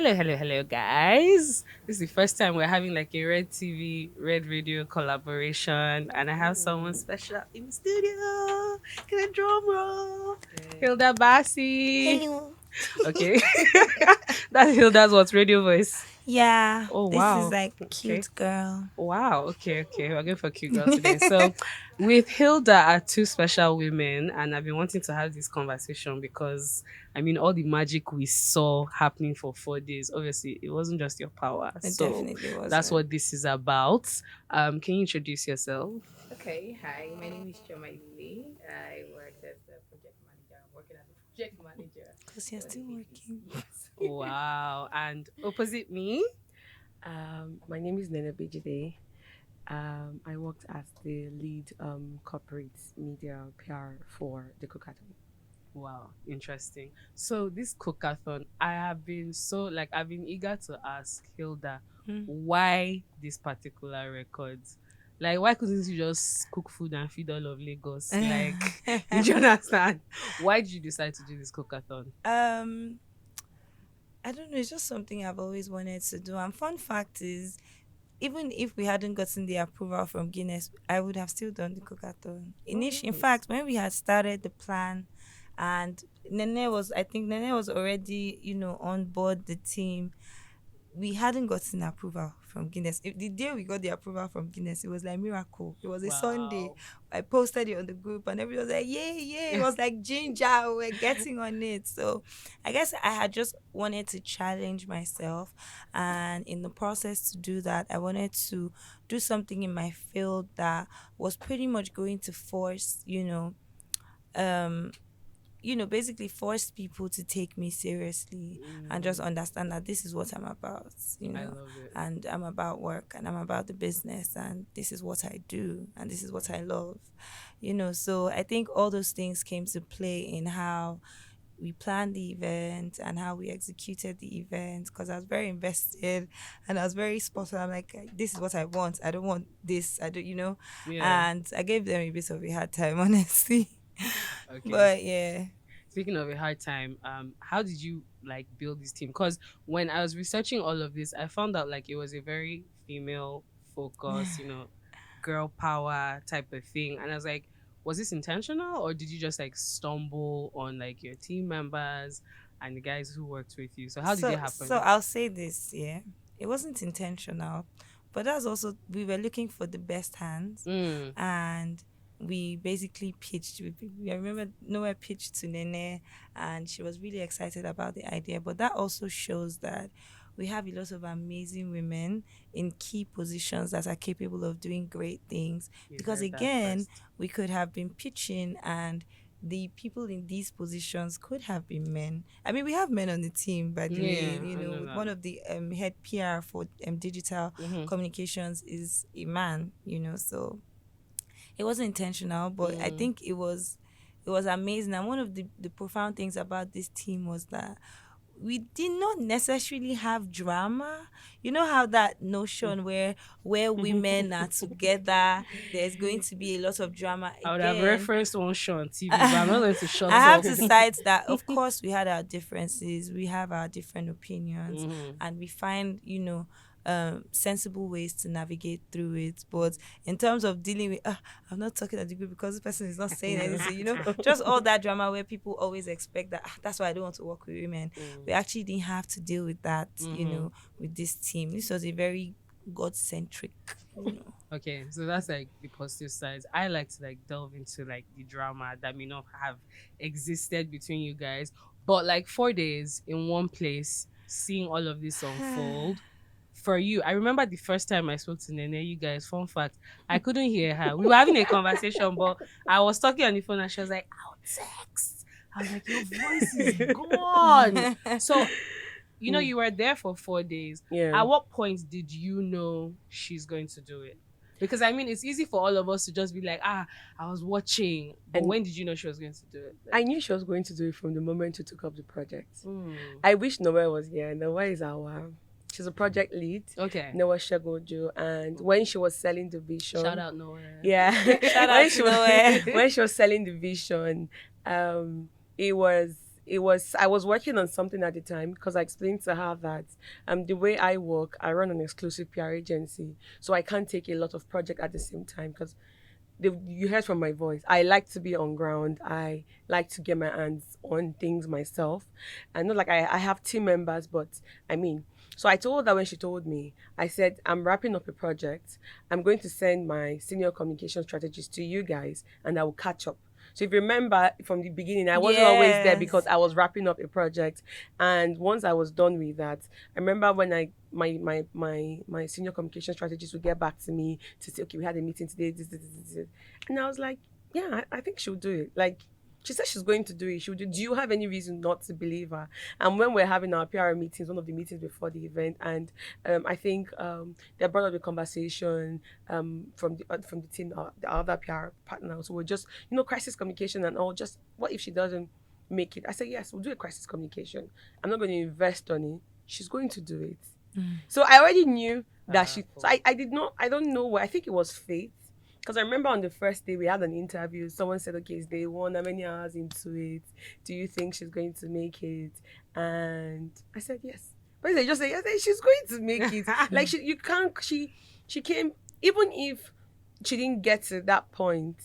Hello, guys. This is the first time we're having like a Red TV, Red Radio collaboration, and I have someone special in the studio. Get a drum roll. Hilda Baci. Hello. Okay. That's Hilda's what radio voice. Yeah, Oh, this is wow. like Okay. cute girl. Wow. Okay. We're going for a cute girl today. So, with Hilda are two special women, and I've been wanting to have this conversation because I mean, all the magic we saw happening for 4 days. Obviously, it wasn't just your power. It So, definitely that's wasn't. what this is about. Can you introduce yourself? Okay, hi, my name is Choma Lee. I work as a project manager. I'm working as a project manager Because you're for the still APC. working. Yes. Wow. And opposite me? My name is Hilda Bci. I worked as the lead corporate media PR for the Coca-Cola. Wow, interesting. So this cookathon, I've been eager to ask Hilda Mm. why this particular record. Like why couldn't you just cook food and feed all of Lagos? Like did you understand? Why did you decide to do this cookathon? um, I don't know. It's just something I've always wanted to do. And fun fact is, even if we hadn't gotten the approval from Guinness, I would have still done the cookathon. In Oh, fact, when we had started the plan, and I think Nene was already, on board the team. We hadn't gotten approval from Guinness. The day we got the approval from Guinness, it was like miracle. It was a Sunday. wow. I posted it on the group and everyone was like, yeah. It was like ginger. We're getting on it. So I guess I had just wanted to challenge myself. And in the process to do that, I wanted to do something in my field that was pretty much going to force, um, basically force people to take me seriously and just understand that this is what I'm about, I love it. and I'm about work and I'm about the business and this is what I do and this is what I love, So I think all those things came to play in how we planned the event and how we executed the event because I was very invested and I was very spot on. I'm like, this is what I want. I don't want this. I don't, Yeah. and I gave them a bit of a hard time, honestly. Okay. But yeah. Speaking of a hard time, how did you like build this team? Because when I was researching all of this, I found out like it was a very female focused, girl power type of thing. And I was like, was this intentional or did you just like stumble on like your team members and the guys who worked with you? So how did it So happen? I'll say this, yeah. It wasn't intentional, but that's also we were looking for the best hands, Mm, and we basically pitched with people. I remember Noah pitched to Nene, and she was really excited about the idea. But that also shows that we have a lot of amazing women in key positions that are capable of doing great things. you Because heard that again, first. we could have been pitching and the people in these positions could have been men. I mean, we have men on the team, by the way. Yeah, I know One that. of the head PR for digital Mm-hmm. communications is a man. So it wasn't intentional, but I Mm. think it was amazing. And one of the profound things about this team was that we did not necessarily have drama. You know how that notion where women are together, there's going to be a lot of drama I would have again. referenced one show on TV, but I'm not I going to shut have up. to cite that, of course, we had our differences, we have our different opinions, Mm-hmm. and we find, sensible ways to navigate through it. But in terms of dealing with, I'm not talking at the group because this person is not saying anything, just all that drama where people always expect that, that's why I don't want to work with women. We actually didn't have to deal with that, Mm-hmm. with this team. This was a very God centric, Okay, so that's like the positive sides. I like to like delve into like the drama that may not have existed between you guys, but like 4 days in one place, seeing all of this unfold. For you, I remember the first time I spoke to Nene, you guys, fun fact, I couldn't hear her. We were having a conversation, but I was talking on the phone and she was like, I'll text. I was like, your voice is gone. So you were there for 4 days. Yeah. At what point did you know she's going to do it? Because I mean, it's easy for all of us to just be like, I was watching. But And when did you know she was going to do it? I knew she was going to do it from the moment we took up the project. Mm. I wish Noah was here. Noah is she's a project lead. Okay. Noah Shagojo. And when she was selling the vision. Shout out Noah. Yeah. Shout out to Noah. When she was selling the vision, it was I was working on something at the time because I explained to her that the way I work, I run an exclusive PR agency, so I can't take a lot of project at the same time because you heard from my voice. I like to be on ground. I like to get my hands on things myself. And not like I have team members, but I mean, so I told her when she told me, I said, I'm wrapping up a project. I'm going to send my senior communication strategist to you guys and I will catch up. So if you remember from the beginning, I wasn't always there because Yes. I was wrapping up a project. And once I was done with that, I remember when my senior communication strategist would get back to me to say, okay, we had a meeting today, this. And I was like, yeah, I think she'll do it. Like, she said she's going to do it. She'll do. Do you have any reason not to believe her? And when we're having our PR meetings, one of the meetings before the event, and I think they brought up the conversation from the team, the other PR partners. So we're just crisis communication and all. Just what if she doesn't make it? I said yes, we'll do a crisis communication. I'm not going to invest on it. She's going to do it. So I already knew that she. So I did not. I don't know where. I think it was fate. Because I remember on the first day we had an interview, someone said, okay, it's day one, how many hours into it? Do you think she's going to make it? And I said, yes. But they just say, yes, she's going to make it. Like, she came, even if she didn't get to that point,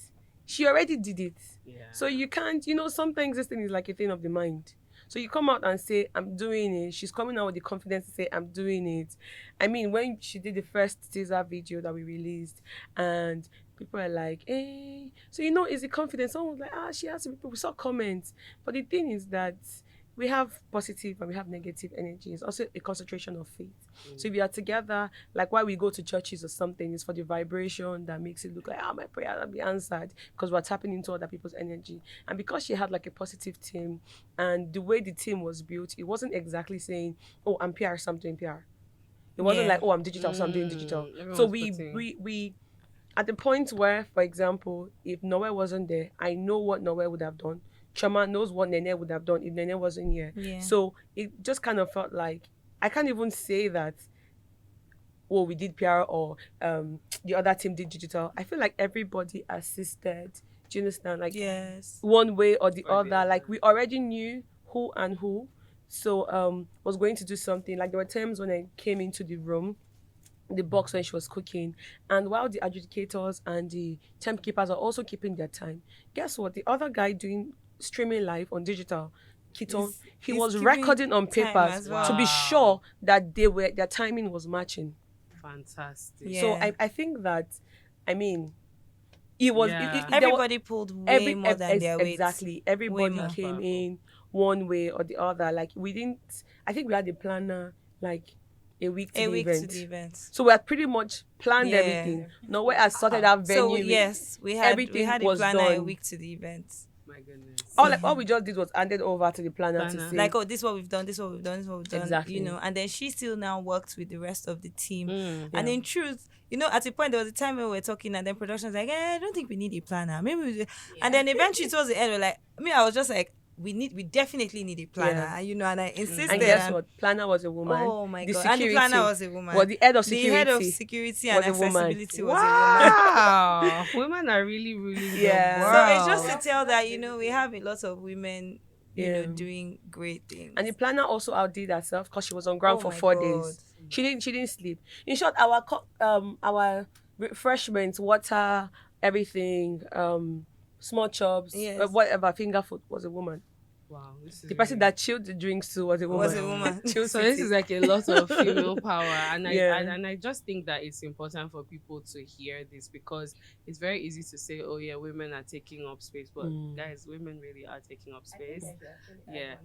she already did it. Yeah. So you can't, sometimes this thing is like a thing of the mind. So you come out and say, I'm doing it. She's coming out with the confidence to say, I'm doing it. I mean, when she did the first teaser video that we released, and people are like, hey, so is the confidence? Someone was like, she has to be, we saw comments. But the thing is that we have positive and we have negative energy. It's also a concentration of faith. So if you are together, like why we go to churches or something, it's for the vibration that makes it look like, my prayer will be answered because we're tapping into other people's energy. And because she had like a positive team and the way the team was built, it wasn't exactly saying, oh, I'm PR, so I'm doing PR. It wasn't like, oh, I'm digital, so I'm doing digital. So we at the point where, for example, if Noel wasn't there, I know what Noel would have done. Chama knows what Nene would have done if Nene wasn't here. Yeah. So it just kind of felt like I can't even say that, oh, we did PR or the other team did digital. I feel like everybody assisted. Do you understand? Like Yes. one way or the Or the other. other. Like we already knew who and who. So was going to do something. Like there were times when I came into the room, the box when she was cooking, and while the adjudicators and the temp keepers are also keeping their time, guess what, the other guy doing streaming live on digital Keaton, he he's was keeping recording on time papers as well. to be Wow. sure that their timing was matching. Fantastic. Yeah. So I think that, I mean, it was Yeah. Everybody pulled way more than their weight. exactly, Way everybody more. That's came powerful. in one way or the other. Like we didn't, I think we had a planner like a week to A the week event. to the event. So we had pretty much planned Yeah. everything. Nowhere has sorted out venue. So yes, we had everything a was planner a done. week to the event. My goodness. All we just did was handed over to the planner to Planner. say, Like, oh, this is what we've done, this is what we've done, this is what we've done. Exactly. And then she still now worked with the rest of the team. Mm. And Yeah. in truth, at a point there was a time when we were talking and then production was like, I don't think we need a planner. Maybe we do. And then eventually towards the end, we're like, I was just like, we definitely need a planner. Yeah. And I insisted. and guess what? Planner was a woman. Oh my The god! And the security planner was a woman. was the head of The security. head of security and was a woman. accessibility was a woman. Wow. Women are really, really Yeah. good. So it's Wow. just to tell that we have a lot of women, Yeah. doing great things. And the planner also outdid herself because she was on ground Oh for my 4 God. days. She didn't sleep. In short, our refreshments, water, everything, small chops, Yes. whatever, finger food was a woman. Wow. This is The person really- that chilled the drinks too was a woman. Was a woman. Chill So this city. is like a lot of female power, and Yeah. I just think that it's important for people to hear this because it's very easy to say, oh yeah, women are taking up space, but guys, women really are taking up space. Yeah.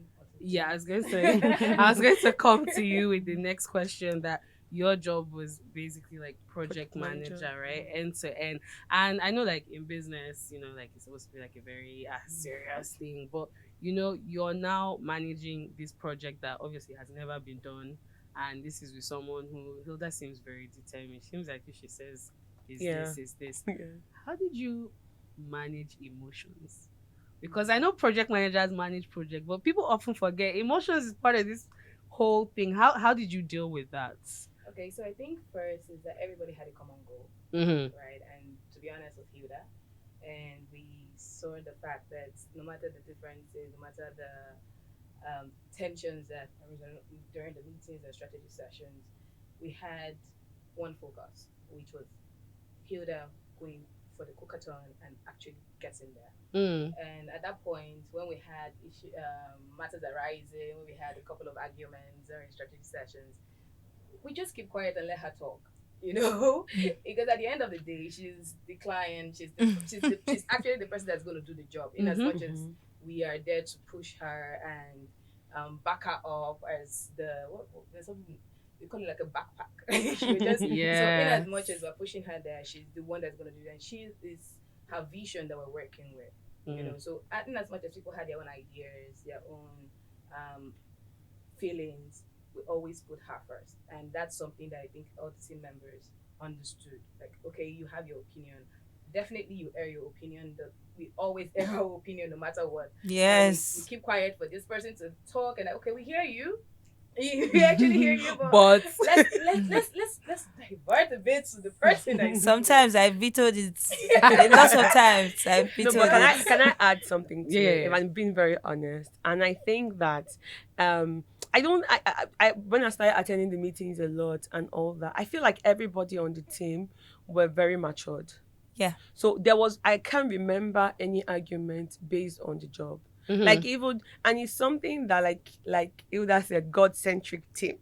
Yeah, I was going to say, I was going to come to you with the next question that your job was basically like project Project manager. manager, right? End to end. And I know like in business, like it's supposed to be like a very serious thing, but you're now managing this project that obviously has never been done. And this is with someone who, Hilda seems very determined. Seems like if she says, is this. Yeah. How did you manage emotions? Because I know project managers manage project, but people often forget emotions is part of this whole thing. How did you deal with that? Okay, so I think first is that everybody had a common goal, Mm-hmm. right? And to be honest with Hilda, and we saw the fact that no matter the differences, no matter tensions that arose during the meetings and strategy sessions, we had one focus, which was Hilda going for the cookathon and actually getting there. Mm. And at that point, when we had matters arising, when we had a couple of arguments during strategy sessions, we just keep quiet and let her talk. You know, because at the end of the day, she's the client. She's actually the person that's going to do the job. In as much as we are there to push her and back her up as there's something we call it like a backpack. She will just so in Yeah. as much as we're pushing her there, she's the one that's going to do it, and she is her vision that we're working with. You know, so in as much as people had their own ideas, their own um, feelings, we always put her first. And that's something that I think all the team members understood. Like, okay, you have your opinion. Definitely you air your opinion. We always air our opinion no matter what. And we Yes. keep quiet for this person to talk and like, okay, we hear you. We actually hear you, but But let's divert a bit to the person that Sometimes I vetoed it. Lots of times I No, vetoed but it. can I add something to it? If yeah. I'm being very honest, and I think that I don't I when I started attending the meetings a lot and all that, I feel like everybody on the team were very matured. Yeah. So I can't remember any argument based on the job. Like Mhm. even and it's something that like Hilda said, God centric team.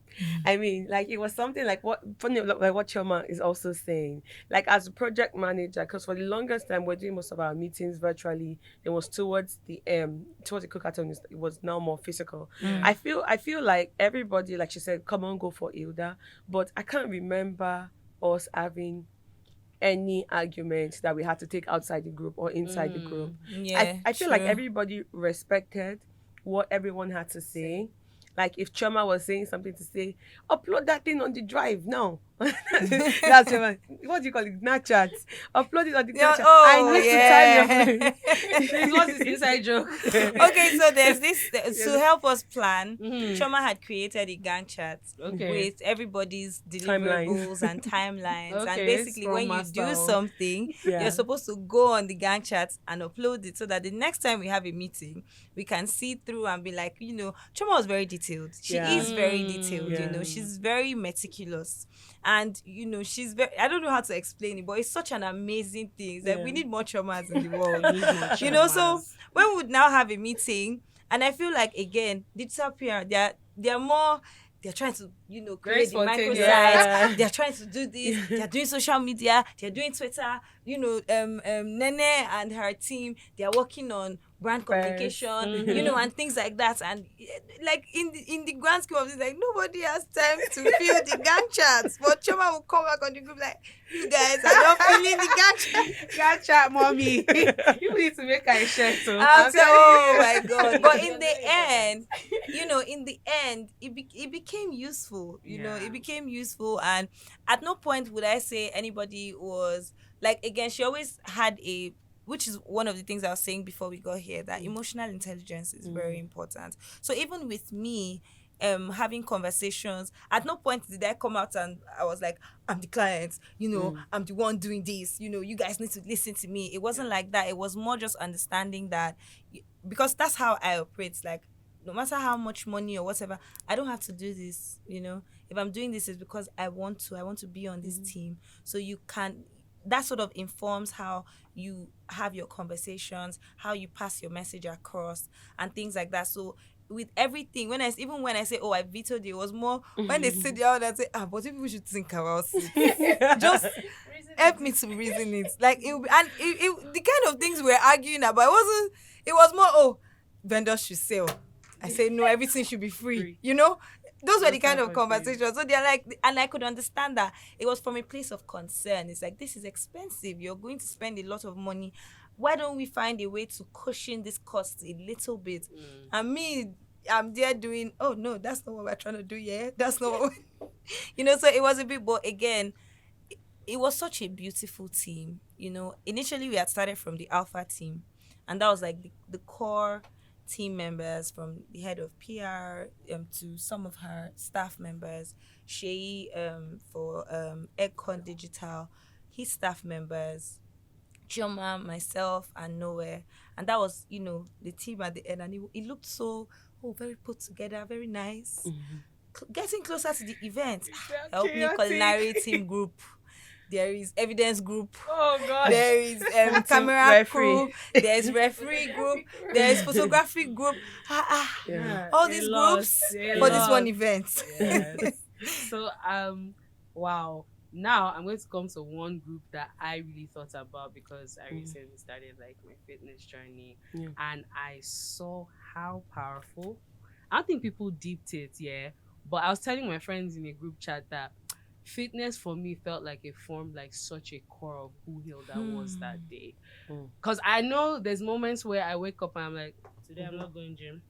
I mean, like it was something like what funny like what Choma is also saying. Like as a project manager, because for the longest time we're doing most of our meetings virtually. It was towards the cookathon. It was now more physical. Yeah. I feel like everybody, like she said, come on, go for Hilda, but I can't remember us having any argument that we had to take outside the group or inside the group. Yeah, I feel like true. everybody respected what everyone had to say. Like if Choma was saying something to say, upload that thing on the drive now. That's Choma. What do you call it? Snapchat. Upload it on the Yeah, Snapchat. I oh need to time yeah. your Please, what's this inside joke? Okay, so there's this to Yes. help us plan. Mhm. Choma had created a Gantt chart Okay. with everybody's Timelines. deliverables and timelines. And Okay. basically, Scrum when you master. do something, you're Yeah. supposed to go on the Gantt chart and upload it so that the next time we have a meeting, we can see through and be like, Choma was very detailed. She Yeah. is very detailed, Yeah. she's very meticulous. And, she's very, I don't know how to explain it, but it's such an amazing thing. It's like we Yeah. need more Chomas in the world. We need more So Chomas. when we would now have a meeting, and I feel like again, digital PR, they're more, they're trying to, Very create the microsite. spontaneous. Yeah. They're trying to do this. They're doing social media. They're doing Twitter. Nene and her team, they're working on brand Press. communication, Mhm. and things like that. And like in the grand scheme of this, like nobody has time to fill the Gantt charts. But Choma will come back on the group like, you guys are not filling the Gantt chart. Gotcha, mommy. You need to make a shirt too. I'm telling you, oh my god! But in You're the very end, important. it became useful. Yeah. It became useful, and at no point would I say anybody was like. Again, she always had a, which is one of the things I was saying before we got here, that emotional intelligence is very important. So even with me, having conversations, at no point did I come out and I was like, I'm the client, I'm the one doing this, you guys need to listen to me. It wasn't like that. It was more just understanding that, because that's how I operate. Like, no matter how much money or whatever, I don't have to do this. If I'm doing this, it's because I want to be on this team. So you can, that sort of informs how you have your conversations, how you pass your message across, and things like that. So with everything, even when I say, oh, I vetoed it, was more when they sit down and say, but people should think about it. Just help me to reason it. Like it, and the kind of things we're arguing about, it was more, oh, vendors should sell. I say no, everything should be free. Those were the kind of conversations. So they're like, and I could understand that it was from a place of concern. It's like, this is expensive. You're going to spend a lot of money. Why don't we find a way to cushion this cost a little bit? And me, I'm there doing, oh no, that's not what we're trying to do. Yeah, that's not what so it was a bit, but again, it was such a beautiful team. Initially we had started from the Alpha team, and that was like the core team members, from the head of PR to some of her staff members, Shay for Econ Digital, his staff members, Chioma, myself, and Nowhere. And that was, the team at the end. And it looked so, oh, very put together, very nice. Mhm. Getting closer to the event, They're help me culinary chaotic. team group. There is evidence group. Oh gosh. There is Full team camera crew. referee. There's referee group. There is photography group. Yeah. All A these lot. groups A for this lot. one event. Yes. So wow. Now I'm going to come to one group that I really thought about because I Mm. recently started like my fitness journey, Yeah. and I saw how powerful. I don't think people deeped it, yeah. But I was telling my friends in a group chat that fitness for me felt like it formed like such a core of who Hilda was that Hmm. day. Mm. Cause I know there's moments where I wake up and I'm like, today I'm Mhm. not going gym.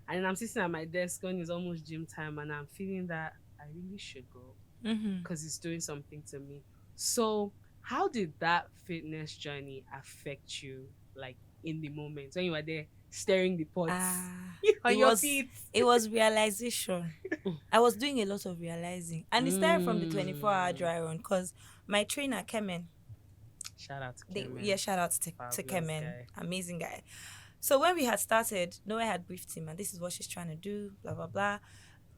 And then I'm sitting at my desk when it's almost gym time and I'm feeling that I really should go Mm-hmm. because it's doing something to me. So how did that fitness journey affect you like in the moment when you were there stirring the pots Ah, on it your was feet? it was realization. I was doing a lot of realizing, and it started from the 24-hour Mm. dry run because my trainer Kemen, Shout out to yeah, Kemen. shout out to Fabulous Kemen, guy. amazing guy. So when we had started, Noah had briefed him, and this is what she's trying to do, blah blah blah.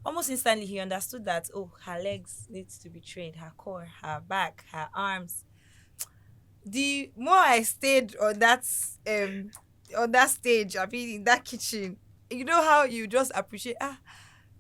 Almost instantly, he understood that oh, her legs needs to be trained, her core, her back, her arms. The more I stayed on that stage, I mean in that kitchen, you know how you just appreciate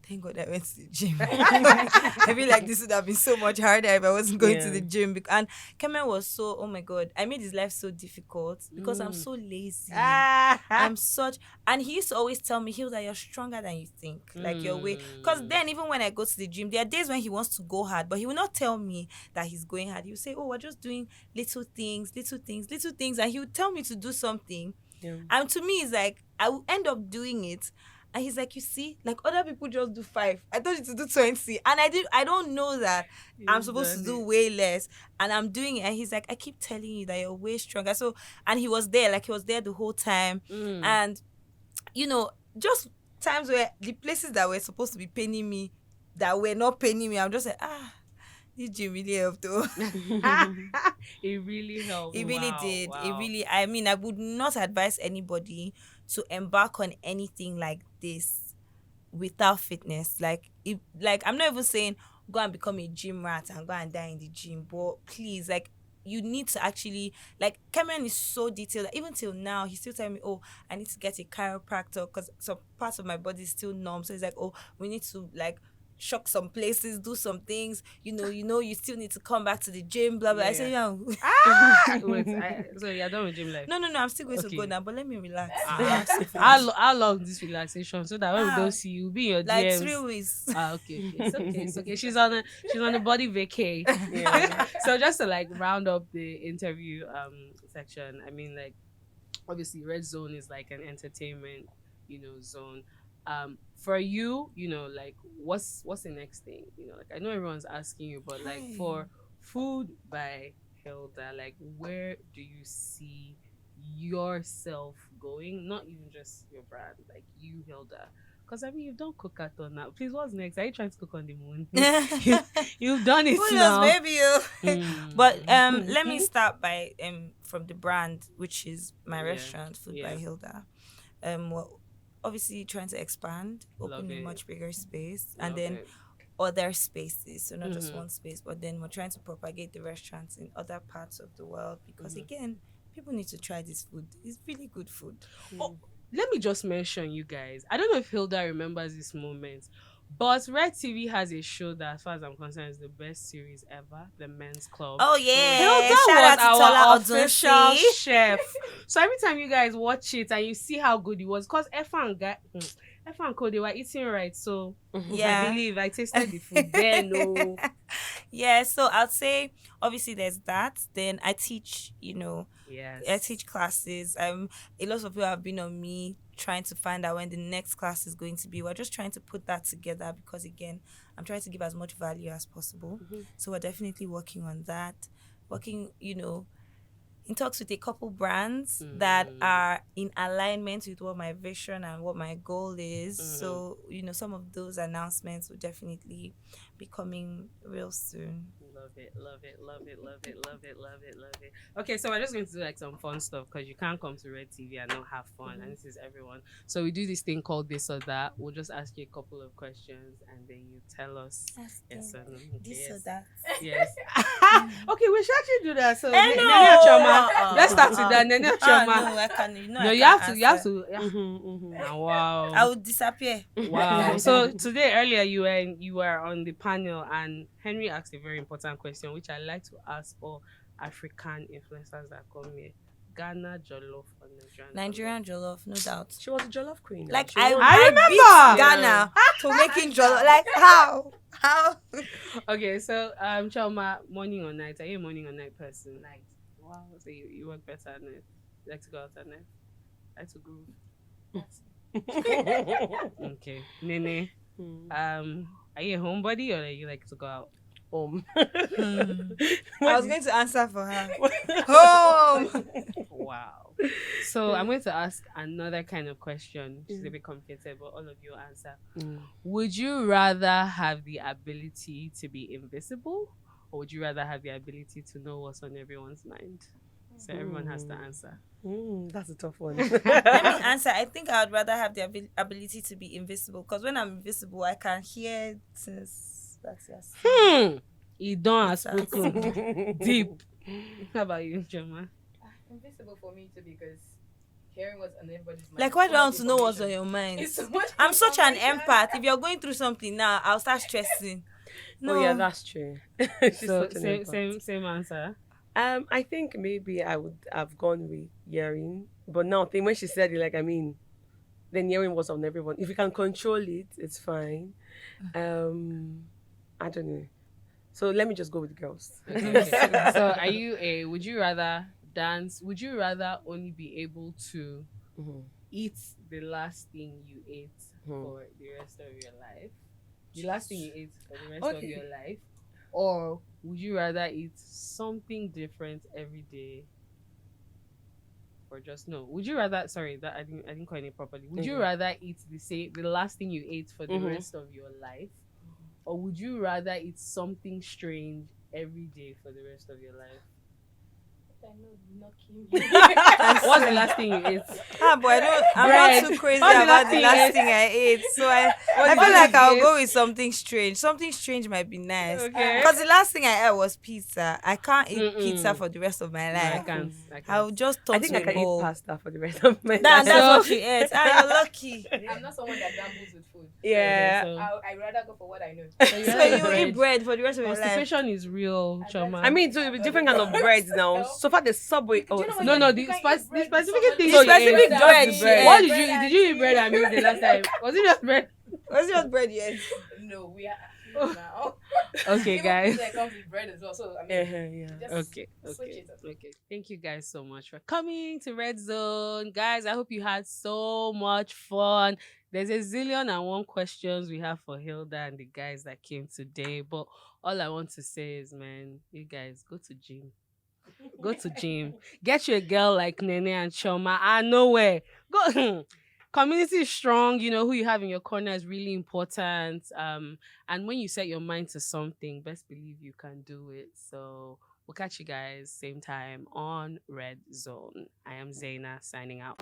thank God I went to the gym. I feel like this would have been so much harder if I wasn't going to Yeah. the gym. And Kemen was so, oh my God, I made his life so difficult because I'm Mm. so lazy. Ah. I'm such, and he used to always tell me, Hilda, you're stronger than you think. Like your way. Because Mm. then, even when I go to the gym, there are days when he wants to go hard, but he will not tell me that he's going hard. He will say, oh, we're just doing little things, little things, little things. And he would tell me to do something. Yeah. And to me, it's like, I will end up doing it. And he's like, you see, like other people just do 5. I told you to do 20. And I don't know that I'm You've supposed to done do it. way less. And I'm doing it. And he's like, I keep telling you that you're way stronger. So, and he was there, like he was there the whole time. Mm. And, just times where the places that were supposed to be paining me, that were not paining me, I'm just like, this gym really helped though. It really helped. It really Wow. did. It Wow. really, I mean, I would not advise anybody to embark on anything like this without fitness. Like I'm not even saying go and become a gym rat and go and die in the gym, but please, like, you need to actually, like, Cameron is so detailed that even till now he's still telling me, oh, I need to get a chiropractor because some parts of my body is still numb. So he's like, oh, we need to like shock some places, do some things, you still need to come back to the gym, blah blah. I say, Yeah. yeah. Wait, so you're done with gym life? No, I'm still going to go Okay. now, but let me relax. Ah, Relax and how, finish. how long this relaxation so that when we Ah, don't see you, be in your like DMs. 3 weeks. Okay. It's okay. It's okay. She's on a body vacay. Yeah. So just to like round up the interview section, I mean, like, obviously red zone is like an entertainment, zone. For you, like what's the next thing? Like I know everyone's asking you, but like for food by Hilda, like where do you see yourself going? Not even just your brand, like you, Hilda. Because I mean, you've done cookathon now. Please, what's next? Are you trying to cook on the moon? You've done it Who knows, now. maybe you. But Mm. let me start by from the brand, which is my Yeah, restaurant, Food by yeah. Hilda. Well, obviously trying to expand, Love open a it. much bigger space, and Love then it. other spaces. So not just Mhm. one space, but then we're trying to propagate the restaurants in other parts of the world because Mhm. again, people need to try this food. It's really good food. Oh, let me just mention you guys. I don't know if Hilda remembers this moment, but Red TV has a show that, as far as I'm concerned, is the best series ever, The Men's Club. Oh Hilda yeah! Shout was out to Tola our official Odunsi. chef. So every time you guys watch it and you see how good it was, because Effa and Co, they were eating right. So I Yeah. believe I tasted the food then. No. Yeah, so I'd say obviously there's that. Then I teach, Yes. I teach classes. A lot of people have been on me trying to find out when the next class is going to be. We're just trying to put that together because again, I'm trying to give as much value as possible. Mhm. So we're definitely working on that. Working, in talks with a couple brands that are in alignment with what my vision and what my goal is. So, some of those announcements will definitely be coming real soon. Love it, love it, love it, love it, love it, love it, love it. Okay, so we're just going to do like some fun stuff because you can't come to Red TV and not have fun. And this is everyone. So we do this thing called this or that. We'll just ask you a couple of questions and then you tell us Ask yes or them. no. Okay, This yes. or that. Yes. Okay, we should actually do that. So Eh, Nene no. Choma. Let's start with that. Nene Choma. No, I can. You know, No, I you can't have to. You have answer. to. Yeah. Mm-hmm. Ah, wow. I would disappear. Wow. So today earlier you were on the panel and Henry asked a very important question which I like to ask all African influencers that come here. Ghana jollof or Nigerian jollof, no doubt. She was a jollof queen. now. Like She I, won. I remember. beat Ghana to making jollof. Like how? How? Okay, so Choma, morning or night? Are you a morning or night person? Night. Wow, so you work better at night. You like to go out at night? Like to groove. Okay. Nene. Are you a homebody or are you like to go out? I was going to answer for her. Home. Wow. So I'm going to ask another kind of question. Which is a bit complicated, but all of you answer. Would you rather have the ability to be invisible, or would you rather have the ability to know what's on everyone's mind? So everyone has to answer. That's a tough one. Let me answer. I think I would rather have the ability to be invisible because when I'm invisible, I can hear things. That's yes. You don't have spoken deep. How about you, Joma? Invisible for me too because hearing what's on everybody's mind. Like, why do I want to know what's on your mind? It's so much I'm such an information. empath. If you're going through something now, I'll start stressing. No, Oh yeah, that's true. She's So such an empath. same answer. I think maybe I would have gone with hearing, but now think when she said it, like then hearing was on everyone. If you can control it, it's fine. I don't know. So let me just go with girls. Okay. So are you would you rather dance? Would you rather only be able to eat the last thing you ate for the rest of your life? The last thing you ate for the rest of your life? Or would you rather eat something different every day? Or just no? Would you rather? Sorry, that I didn't coin it properly. Would you rather eat the last thing you ate for the rest of your life, or would you rather eat something strange every day for the rest of your life? I know you're not kidding. What's the last thing you ate? But I'm Bread. not too crazy What's the about last the thing last you ate? thing I ate. So I What's the feel last like thing I'll you go with something strange. Something strange might be nice. Okay. Because the last thing I ate was pizza. I can't eat Mm-mm. pizza for the rest of my No, I life. can't. I'll just turn I think to I a can bowl. eat pasta for the rest of my life. That's So- what she ate. You're lucky. I'm not someone that gambles with food. Yeah. Okay, I'd rather go for what I know. so you So rather you eat bread for the rest of your life. Constipation is real, Choma. I mean, so it'll be different kind of breads now. So far, the Subway. Do you know what No, you- no, you the can specific eat bread with specific thing The you specific ate. bread the she bread. ate. What did you eat bread and milk the last time? Was it just bread? Was it just bread you ate? No, we are now. Okay, Even guys. pizza comes with bread as well. So I mean, Yeah. just Okay, switch okay, it up. okay. Thank you guys so much for coming to Red Zone. Guys, I hope you had so much fun. There's a zillion and one questions we have for Hilda and the guys that came today. But all I want to say is, man, you guys go to gym. Go to gym. Get you a girl like Nene and Choma. Nowhere. Go. Community is strong. You know who you have in your corner is really important. And when you set your mind to something, best believe you can do it. So we'll catch you guys same time on Red Zone. I am Zaina signing out.